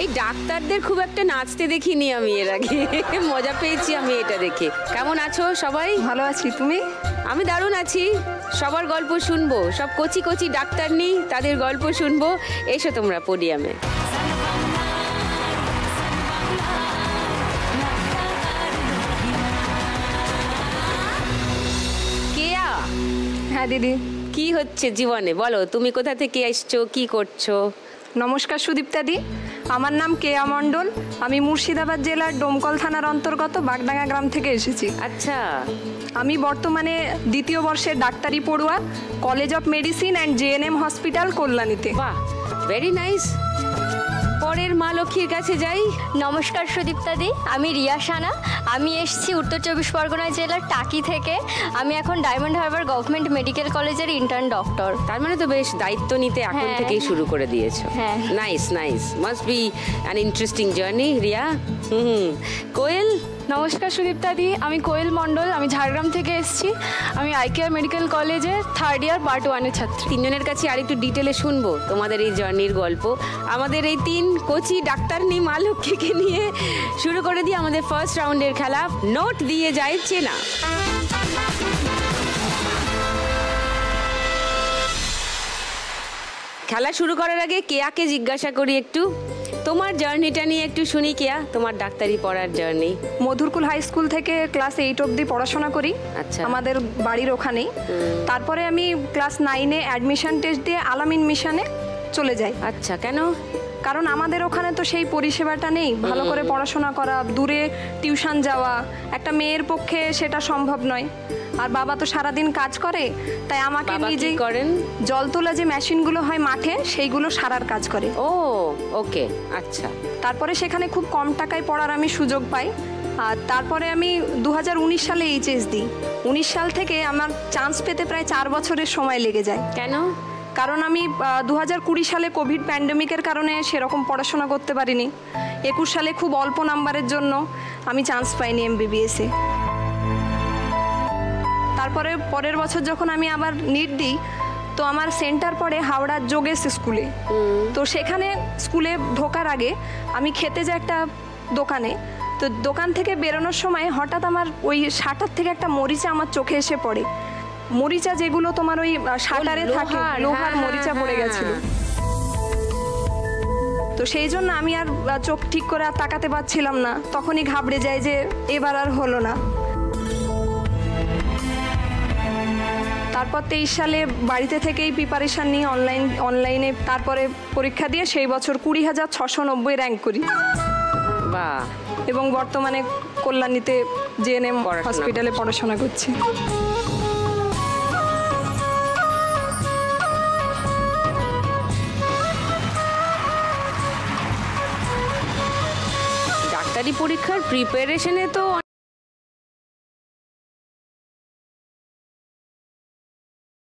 এই ডাক্তারদের খুব একটা নাচতে দেখিনি আমি এর আগে, মজা পেয়েছি আমি এটা দেখে। কেমন আছো সবাই? ভালো আছি, তুমি? আমি দারুণ আছি। সবার গল্প শুনবো, সব কচি কচি ডাক্তার নেই, তাদের গল্প শুনবো। এসো তোমরা পোডিয়ামে। কেয়া। হ্যাঁ দিদি। কি হচ্ছে জীবনে বলো, তুমি কোথা থেকে এসছো, কি করছো? নমস্কার সুদীপ্তাদি, আমার নাম কেয়া মণ্ডল। আমি মুর্শিদাবাদ জেলার ডোমকল থানার অন্তর্গত বাগডাঙ্গা গ্রাম থেকে এসেছি। আচ্ছা। আমি বর্তমানে দ্বিতীয় বর্ষের ডাক্তারি পড়ুয়া, college of medicine and JNM hospital কল্যাণীতে। বাহ, ভেরি নাইস। পরের মা লক্ষ্মীর কাছে যাই। নমস্কার সুদীপ্তাদি, আমি রিয়া সানা। আমি এসেছি উত্তর চব্বিশ পরগনা জেলার টাকি থেকে। আমি এখন ডায়মন্ড হারবার গভর্নমেন্ট মেডিকেল কলেজের ইন্টার্ন ডক্টর। তার মানে তো বেশ দায়িত্ব নিতে এখন থেকেই শুরু করে দিয়েছো। হ্যাঁ। Nice nice, must be an interesting journey. Riya. Koyel. নমস্কার সুদীপ্তাদি, আমি কোয়েল মণ্ডল। আমি ঝাড়গ্রাম থেকে এসেছি। আমি আইকেআর মেডিকেল কলেজের থার্ড ইয়ার পার্ট 1-এর ছাত্রী। তিনজনের কাছে আরেকটু ডিটেলে শুনবো তোমাদের এই জার্নির গল্প। আমাদের এই তিন কোচি ডাক্তার নিয়ে মা লক্ষ্মীকে নিয়ে শুরু করে দিই আমাদের ফার্স্ট রাউন্ডের খেলা। নোট দিয়ে যায় চেনা। খেলা শুরু করার আগে কেয়াকে জিজ্ঞাসা করি একটু, তোমার জার্নিটা নিয়ে একটু শুনি। কেয়া, তোমার ডাক্তারি পড়ার জার্নি। মধুরকুল হাই স্কুল থেকে ক্লাস 8 অবধি পড়াশোনা করি। আচ্ছা। আমাদের বাড়ির ওখানেই। তারপরে আমি ক্লাস 9-এ অ্যাডমিশন টেস্ট দিয়ে আলামিন মিশনে চলে যাই। আচ্ছা, কেন? কারণ আমাদের ওখানে তো সেই পরিষেবাটা নেই, ভালো করে পড়াশোনা করা, দূরে টিউশন যাওয়া একটা মেয়ের পক্ষে সেটা সম্ভব নয়। আর বাবা তো সারাদিন কাজ করে, তাই আমাকে নিজেই করেন। জল তোলা যে মেশিনগুলো হয় মাঠে, সেইগুলো সারার কাজ করে। ও ওকে, আচ্ছা। তারপরে সেখানে খুব কম টাকায় পড়ার আমি সুযোগ পাই। আর তারপরে আমি 2019 সালে এইচএস দিই। 19 সাল থেকে আমার চান্স পেতে প্রায় 4 বছরের সময় লেগে যায়। কেন? কারণ আমি 2020 সালে কোভিড প্যান্ডেমিকের কারণে সেরকম পড়াশোনা করতে পারিনি। 21 সালে খুব অল্প নাম্বারের জন্য আমি চান্স পাইনি এমবিবিএসে। তারপরে পরের বছর যখন আমি আবার নিট দিই, তো আমার সেন্টার পড়ে হাওড়ার যোগেশ স্কুলে। তো সেখানে স্কুলে ঢোকার আগে আমি খেতে যাই একটা দোকানে। তো দোকান থেকে বেরোনোর সময় হঠাৎ আমার ওই শাটার থেকে একটা মরিচা আমার চোখে এসে পড়ে। মরিচা যেগুলো তোমার ওই শাটারে থাকে, লোহার মরিচা পড়ে গেছিল। তো সেই জন্য আমি আর চোখ ঠিক করে আর তাকাতে পারছিলাম না। তখনই ঘাবড়ে যাই যে এবার আর হলো না। তারপর 23 সালে বাড়িতে থেকেই প্রিপারেশান নিয়ে অনলাইনে তারপরে পরীক্ষা দিয়ে সেই বছর 20,690 র্যাঙ্ক করি। বাহ। এবং বর্তমানে কল্যাণীতে জেএনএম হসপিটালে পড়াশোনা করছি। ডাক্তারি পরীক্ষার প্রিপারেশনে তো